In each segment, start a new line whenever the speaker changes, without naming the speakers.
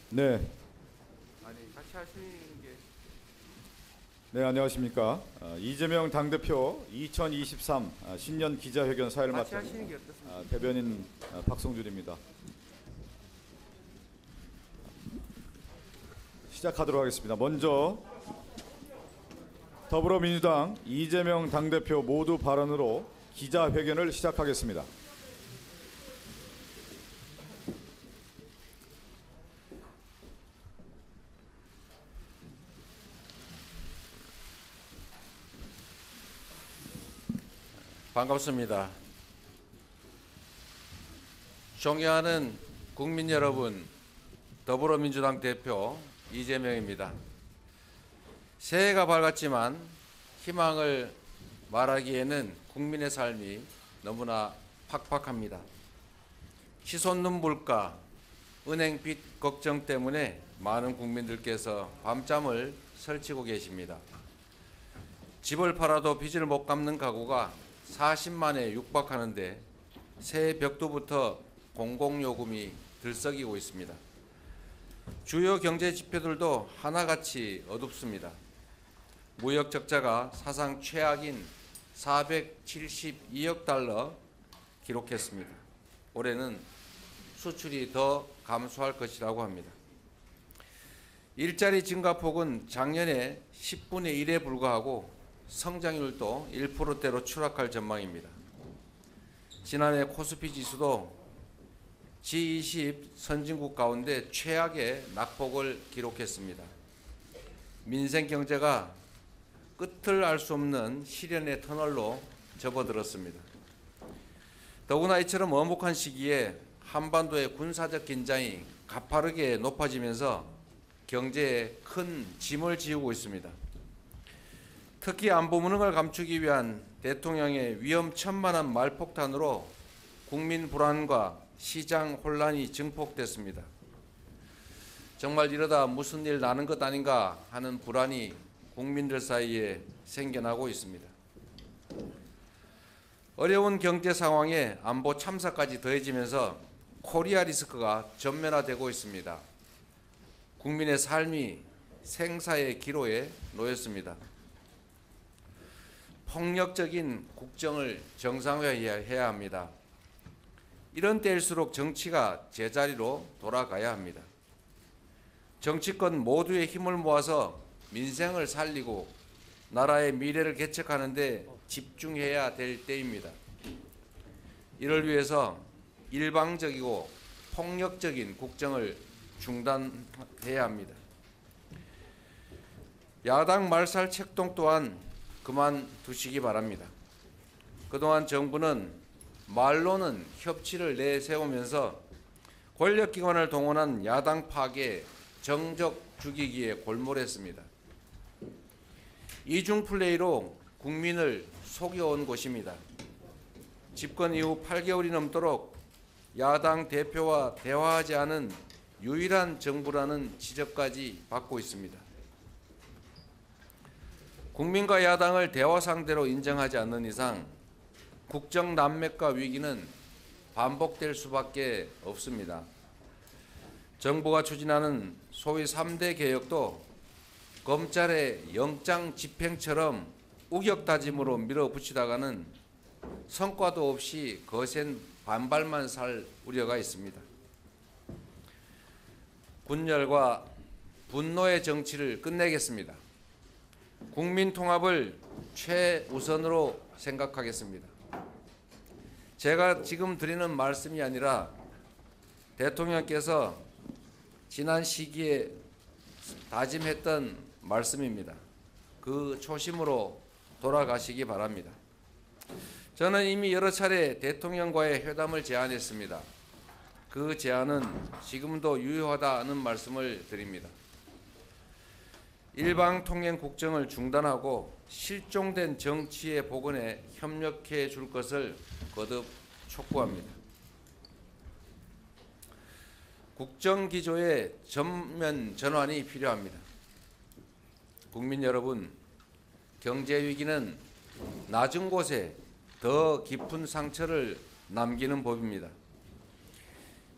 네,
아니 같이 하시는 게
네 안녕하십니까. 이재명 당대표 2023 신년 기자회견 사회를
같이
맡은
하시는 게 어떻습니까?
대변인 박성준입니다. 시작하도록 하겠습니다. 먼저 더불어민주당 이재명 당대표 모두 발언으로 기자회견을 시작하겠습니다.
반갑습니다. 존경하는 국민 여러분, 더불어민주당 대표 이재명입니다. 새해가 밝았지만 희망을 말하기에는 국민의 삶이 너무나 팍팍합니다. 치솟는 물가, 은행 빚 걱정 때문에 많은 국민들께서 밤잠을 설치고 계십니다. 집을 팔아도 빚을 못 갚는 가구가 40만에 육박하는데 새해 벽두부터 공공요금이 들썩이고 있습니다. 주요 경제 지표들도 하나같이 어둡습니다. 무역 적자가 사상 최악인 472억 달러 기록했습니다. 올해는 수출이 더 감소할 것이라고 합니다. 일자리 증가폭은 작년에 10분의 1에 불과하고 성장률도 1%대로 추락할 전망입니다. 지난해 코스피 지수도 G20 선진국 가운데 최악의 낙폭을 기록했습니다. 민생 경제가 끝을 알 수 없는 시련의 터널로 접어들었습니다. 더구나 이처럼 엄혹한 시기에 한반도의 군사적 긴장이 가파르게 높아지면서 경제에 큰 짐을 지우고 있습니다. 특히 안보 무능을 감추기 위한 대통령의 위험천만한 말폭탄으로 국민 불안과 시장 혼란이 증폭됐습니다. 정말 이러다 무슨 일 나는 것 아닌가 하는 불안이 국민들 사이에 생겨나고 있습니다. 어려운 경제 상황에 안보 참사까지 더해지면서 코리아 리스크가 전면화되고 있습니다. 국민의 삶이 생사의 기로에 놓였습니다. 폭력적인 국정을 정상화해야 합니다. 이런 때일수록 정치가 제자리로 돌아가야 합니다. 정치권 모두의 힘을 모아서 민생을 살리고 나라의 미래를 개척하는 데 집중해야 될 때입니다. 이를 위해서 일방적이고 폭력적인 국정을 중단해야 합니다. 야당 말살 책동 또한 그만두시기 바랍니다. 그동안 정부는 말로는 협치를 내세우면서 권력기관을 동원한 야당 파괴, 정적 죽이기에 골몰했습니다. 이중 플레이로 국민을 속여온 것입니다. 집권 이후 8개월이 넘도록 야당 대표와 대화하지 않은 유일한 정부라는 지적까지 받고 있습니다. 국민과 야당을 대화 상대로 인정하지 않는 이상 국정 난맥과 위기는 반복될 수밖에 없습니다. 정부가 추진하는 소위 3대 개혁도 검찰의 영장 집행처럼 우격다짐으로 밀어붙이다가는 성과도 없이 거센 반발만 살 우려가 있습니다. 분열과 분노의 정치를 끝내겠습니다. 국민 통합을 최우선으로 생각하겠습니다. 제가 지금 드리는 말씀이 아니라 대통령께서 지난 시기에 다짐했던 말씀입니다. 그 초심으로 돌아가시기 바랍니다. 저는 이미 여러 차례 대통령과의 회담을 제안했습니다. 그 제안은 지금도 유효하다는 말씀을 드립니다. 일방통행 국정을 중단하고 실종된 정치의 복원에 협력해 줄 것을 거듭 촉구합니다. 국정기조의 전면 전환이 필요합니다. 국민 여러분, 경제위기는 낮은 곳에 더 깊은 상처를 남기는 법입니다.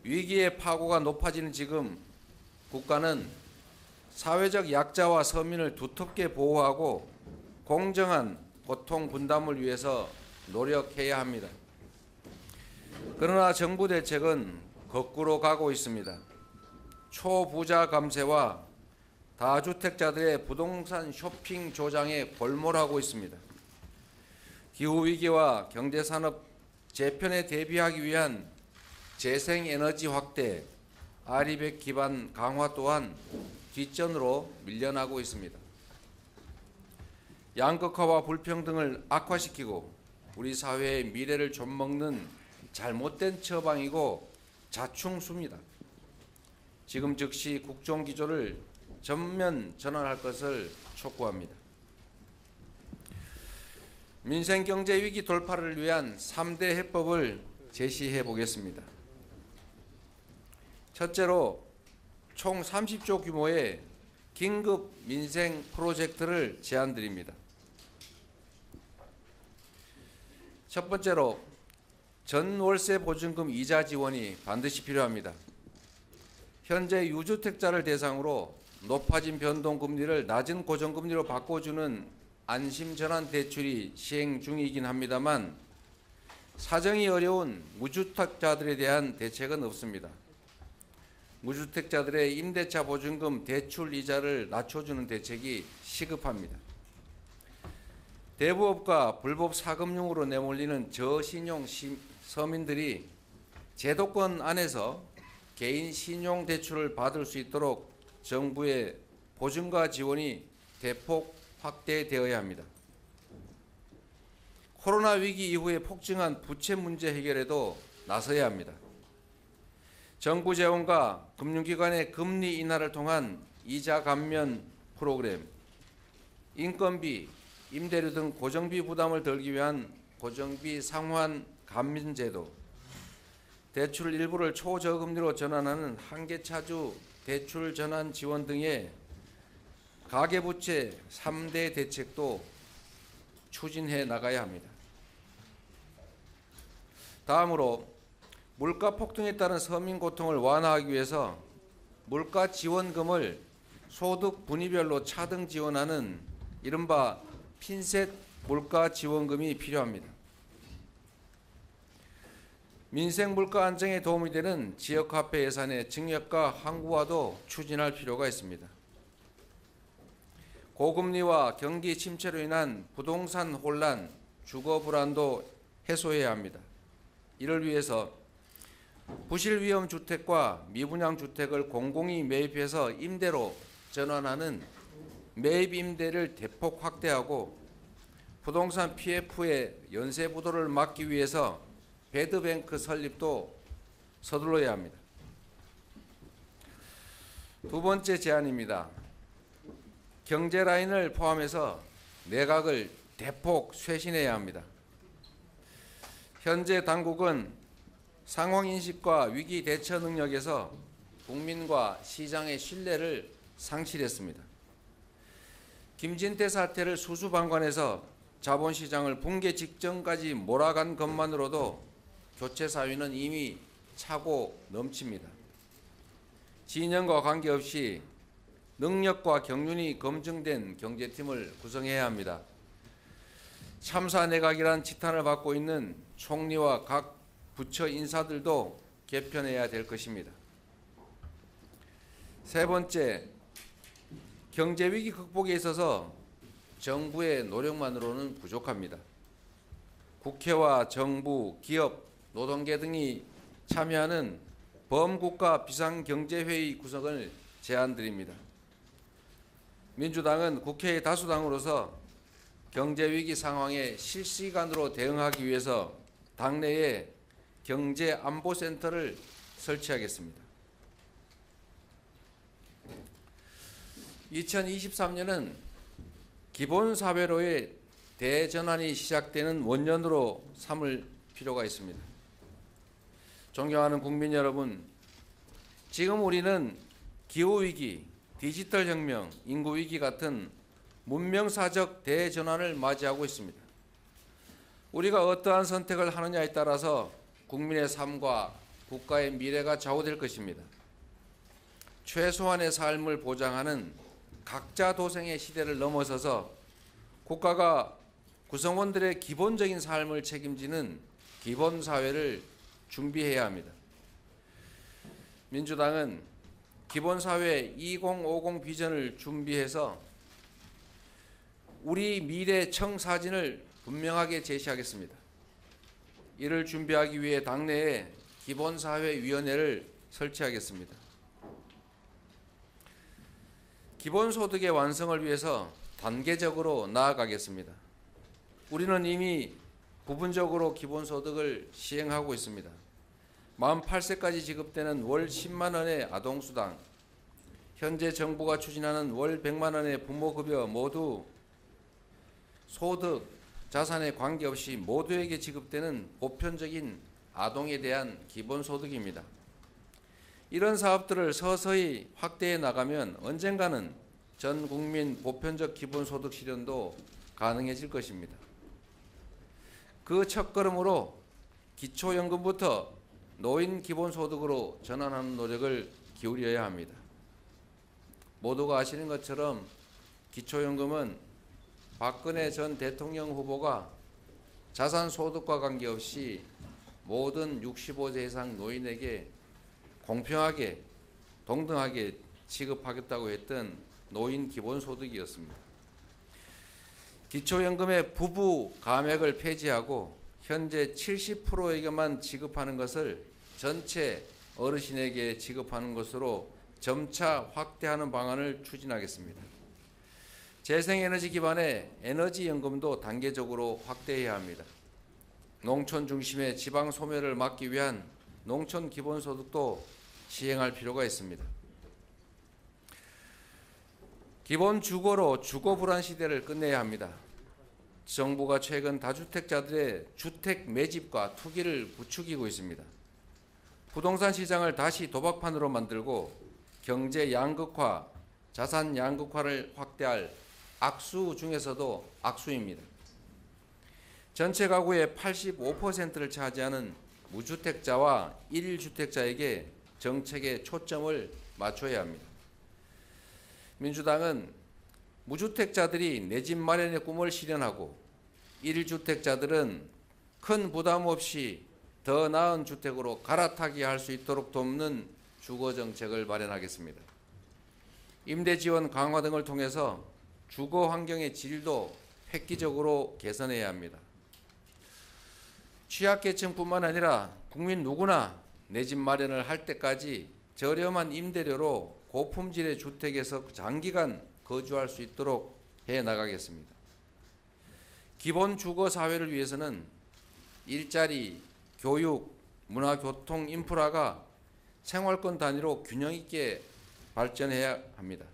위기의 파고가 높아지는 지금 국가는 사회적 약자와 서민을 두텁게 보호하고 공정한 고통 분담을 위해서 노력해야 합니다. 그러나 정부 대책은 거꾸로 가고 있습니다. 초부자 감세와 다주택자들의 부동산 쇼핑 조장에 골몰하고 있습니다. 기후위기와 경제산업 재편에 대비하기 위한 재생에너지 확대, 아리백 기반 강화 또한 뒷전으로 밀려나고 있습니다. 양극화와 불평등을 악화시키고 우리 사회의 미래를 좀먹는 잘못된 처방이고 자충수입니다. 지금 즉시 국정기조를 전면 전환할 것을 촉구합니다. 민생경제위기 돌파를 위한 3대 해법을 제시해 보겠습니다. 첫째로 총 30조 규모의 긴급 민생 프로젝트를 제안드립니다. 첫 번째로 전월세 보증금 이자 지원이 반드시 필요합니다. 현재 유주택자를 대상으로 높아진 변동금리를 낮은 고정금리로 바꿔주는 안심전환 대출이 시행 중이긴 합니다만 사정이 어려운 무주택자들에 대한 대책은 없습니다. 무주택자들의 임대차 보증금 대출 이자를 낮춰주는 대책이 시급합니다. 대부업과 불법 사금융으로 내몰리는 저신용 서민들이 제도권 안에서 개인 신용 대출을 받을 수 있도록 정부의 보증과 지원이 대폭 확대되어야 합니다. 코로나 위기 이후에 폭증한 부채 문제 해결에도 나서야 합니다. 정부 재원과 금융기관의 금리 인하를 통한 이자 감면 프로그램, 인건비, 임대료 등 고정비 부담을 덜기 위한 고정비 상환 감면 제도, 대출 일부를 초저금리로 전환하는 한계차주 대출 전환 지원 등의 가계부채 3대 대책도 추진해 나가야 합니다. 다음으로 물가 폭등에 따른 서민 고통을 완화하기 위해서 물가 지원금을 소득 분위별로 차등 지원하는 이른바 핀셋 물가 지원금이 필요합니다. 민생 물가 안정에 도움이 되는 지역화폐 예산의 증액과 항구화도 추진할 필요가 있습니다. 고금리와 경기 침체로 인한 부동산 혼란, 주거 불안도 해소해야 합니다. 이를 위해서 부실 위험 주택과 미분양 주택을 공공이 매입해서 임대로 전환하는 매입 임대를 대폭 확대하고 부동산 PF의 연쇄 부도를 막기 위해서 배드뱅크 설립도 서둘러야 합니다. 두 번째 제안입니다. 경제 라인을 포함해서 내각을 대폭 쇄신해야 합니다. 현재 당국은 상황인식과 위기 대처 능력에서 국민과 시장의 신뢰를 상실했습니다. 김진태 사태를 수수방관해서 자본시장을 붕괴 직전까지 몰아간 것만으로도 교체 사위는 이미 차고 넘칩니다. 진영과 관계없이 능력과 경륜이 검증된 경제팀을 구성해야 합니다. 참사 내각이란 지탄을 받고 있는 총리와 각 부처 인사들도 개편해야 될 것입니다. 세 번째, 경제위기 극복에 있어서 정부의 노력만으로는 부족합니다. 국회와 정부, 기업, 노동계 등이 참여하는 범국가 비상경제회의 구성을 제안드립니다. 민주당은 국회의 다수당으로서 경제위기 상황에 실시간으로 대응하기 위해서 당내에 경제안보센터를 설치하겠습니다. 2023년은 기본사회로의 대전환이 시작되는 원년으로 삼을 필요가 있습니다. 존경하는 국민 여러분, 지금 우리는 기후위기, 디지털혁명, 인구위기 같은 문명사적 대전환을 맞이하고 있습니다. 우리가 어떠한 선택을 하느냐에 따라서 국민의 삶과 국가의 미래가 좌우될 것입니다. 최소한의 삶을 보장하는 각자 도생의 시대를 넘어서서 국가가 구성원들의 기본적인 삶을 책임지는 기본사회를 준비해야 합니다. 민주당은 기본사회 2050 비전을 준비해서 우리 미래 청사진을 분명하게 제시하겠습니다. 이를 준비하기 위해 당내에 기본사회위원회를 설치하겠습니다. 기본소득의 완성을 위해서 단계적으로 나아가겠습니다. 우리는 이미 부분적으로 기본소득을 시행하고 있습니다. 만 8세까지 지급되는 월 10만 원의 아동수당, 현재 정부가 추진하는 월 100만 원의 부모급여 모두 소득, 자산에 관계없이 모두에게 지급되는 보편적인 아동에 대한 기본소득입니다. 이런 사업들을 서서히 확대해 나가면 언젠가는 전 국민 보편적 기본소득 실현도 가능해질 것입니다. 그 첫걸음으로 기초연금부터 노인 기본소득으로 전환하는 노력을 기울여야 합니다. 모두가 아시는 것처럼 기초연금은 박근혜 전 대통령 후보가 자산소득과 관계없이 모든 65세 이상 노인에게 공평하게 동등하게 지급하겠다고 했던 노인 기본소득이었습니다. 기초연금의 부부 감액을 폐지하고 현재 70%에게만 지급하는 것을 전체 어르신에게 지급하는 것으로 점차 확대하는 방안을 추진하겠습니다. 재생에너지 기반의 에너지연금도 단계적으로 확대해야 합니다. 농촌 중심의 지방 소멸을 막기 위한 농촌 기본소득도 시행할 필요가 있습니다. 기본 주거로 주거 불안 시대를 끝내야 합니다. 정부가 최근 다주택자들의 주택 매집과 투기를 부추기고 있습니다. 부동산 시장을 다시 도박판으로 만들고 경제 양극화, 자산 양극화를 확대할 악수 중에서도 악수입니다. 전체 가구의 85%를 차지하는 무주택자와 1주택자에게 정책의 초점을 맞춰야 합니다. 민주당은 무주택자들이 내 집 마련의 꿈을 실현하고 1주택자들은 큰 부담 없이 더 나은 주택으로 갈아타게 할 수 있도록 돕는 주거정책을 마련하겠습니다. 임대지원 강화 등을 통해서 주거 환경의 질도 획기적으로 개선해야 합니다. 취약계층뿐만 아니라 국민 누구나 내 집 마련을 할 때까지 저렴한 임대료로 고품질의 주택에서 장기간 거주할 수 있도록 해나가겠습니다. 기본 주거 사회를 위해서는 일자리, 교육, 문화, 교통, 인프라가 생활권 단위로 균형 있게 발전해야 합니다.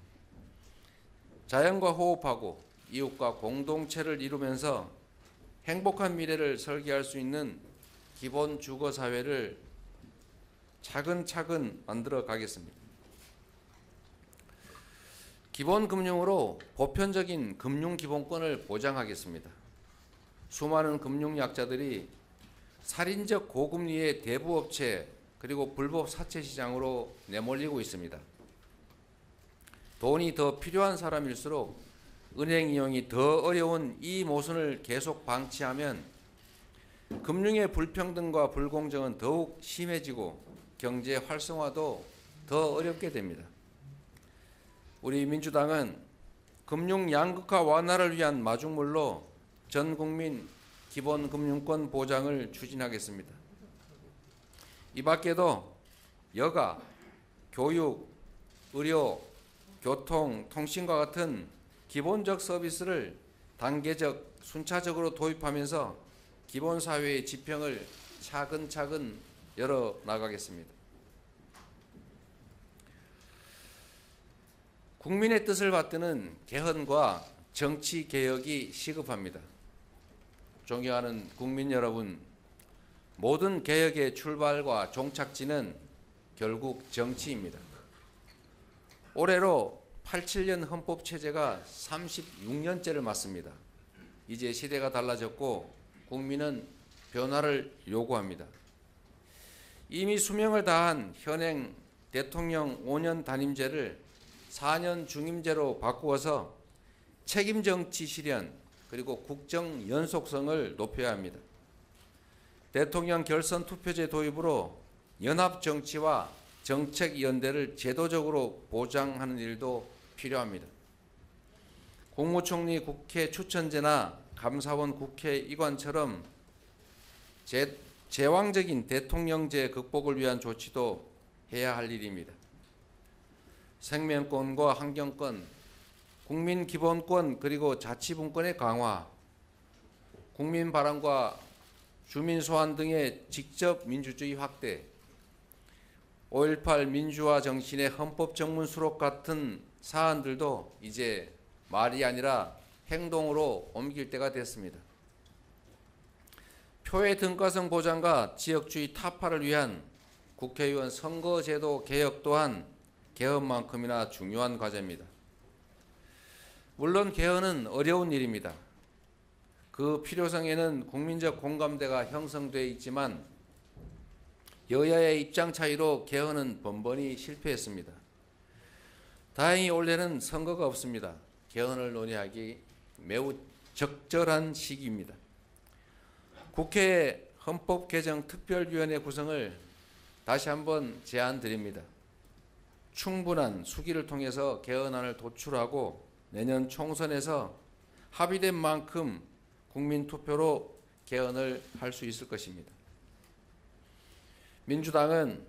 자연과 호흡하고 이웃과 공동체를 이루면서 행복한 미래를 설계할 수 있는 기본 주거 사회를 차근차근 만들어 가겠습니다. 기본 금융으로 보편적인 금융 기본권을 보장하겠습니다. 수많은 금융 약자들이 살인적 고금리의 대부업체 그리고 불법 사채 시장으로 내몰리고 있습니다. 돈이 더 필요한 사람일수록 은행 이용이 더 어려운 이 모순을 계속 방치하면 금융의 불평등과 불공정은 더욱 심해지고 경제 활성화도 더 어렵게 됩니다. 우리 민주당은 금융 양극화 완화를 위한 마중물로 전 국민 기본 금융권 보장을 추진하겠습니다. 이 밖에도 여가, 교육, 의료, 교통, 통신과 같은 기본적 서비스를 단계적, 순차적으로 도입하면서 기본사회의 지평을 차근차근 열어나가겠습니다. 국민의 뜻을 받드는 개헌과 정치개혁이 시급합니다. 존경하는 국민 여러분, 모든 개혁의 출발과 종착지는 결국 정치입니다. 올해로 87년 헌법체제가 36년째를 맞습니다. 이제 시대가 달라졌고 국민은 변화를 요구합니다. 이미 수명을 다한 현행 대통령 5년 단임제를 4년 중임제로 바꾸어서 책임 정치 실현 그리고 국정 연속성을 높여야 합니다. 대통령 결선 투표제 도입으로 연합 정치와 정책 연대를 제도적으로 보장하는 일도 필요합니다. 국무총리 국회 추천제나 감사원 국회 이관처럼 제왕적인 대통령제 극복을 위한 조치도 해야 할 일입니다. 생명권과 환경권, 국민기본권 그리고 자치분권의 강화, 국민 바람과 주민 소환 등의 직접 민주주의 확대, 5.18 민주화 정신의 헌법 정문 수록 같은 사안들도 이제 말이 아니라 행동으로 옮길 때가 됐습니다. 표의 등가성 보장과 지역주의 타파를 위한 국회의원 선거제도 개혁 또한 개헌만큼이나 중요한 과제입니다. 물론 개헌은 어려운 일입니다. 그 필요성에는 국민적 공감대가 형성되어 있지만 여야의 입장 차이로 개헌은 번번이 실패했습니다. 다행히 올해는 선거가 없습니다. 개헌을 논의하기 매우 적절한 시기입니다. 국회 헌법개정특별위원회 구성을 다시 한번 제안드립니다. 충분한 수기를 통해서 개헌안을 도출하고 내년 총선에서 합의된 만큼 국민투표로 개헌을 할 수 있을 것입니다. 민주당은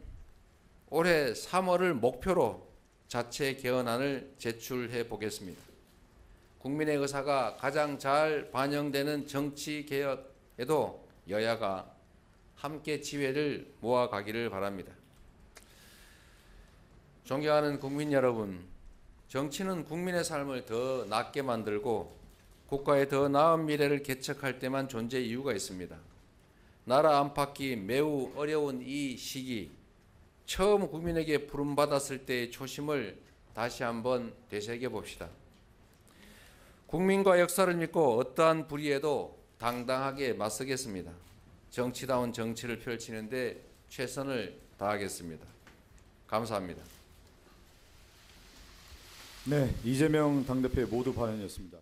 올해 3월을 목표로 자체 개헌안을 제출해 보겠습니다. 국민의 의사가 가장 잘 반영되는 정치 개혁에도 여야가 함께 지혜를 모아가기를 바랍니다. 존경하는 국민 여러분, 정치는 국민의 삶을 더 낫게 만들고 국가의 더 나은 미래를 개척할 때만 존재 이유가 있습니다. 나라 안팎이 매우 어려운 이 시기, 처음 국민에게 부름받았을 때의 초심을 다시 한번 되새겨 봅시다. 국민과 역사를 믿고 어떠한 불의에도 당당하게 맞서겠습니다. 정치다운 정치를 펼치는데 최선을 다하겠습니다. 감사합니다.
네, 이재명 당대표의 모두 발언이었습니다.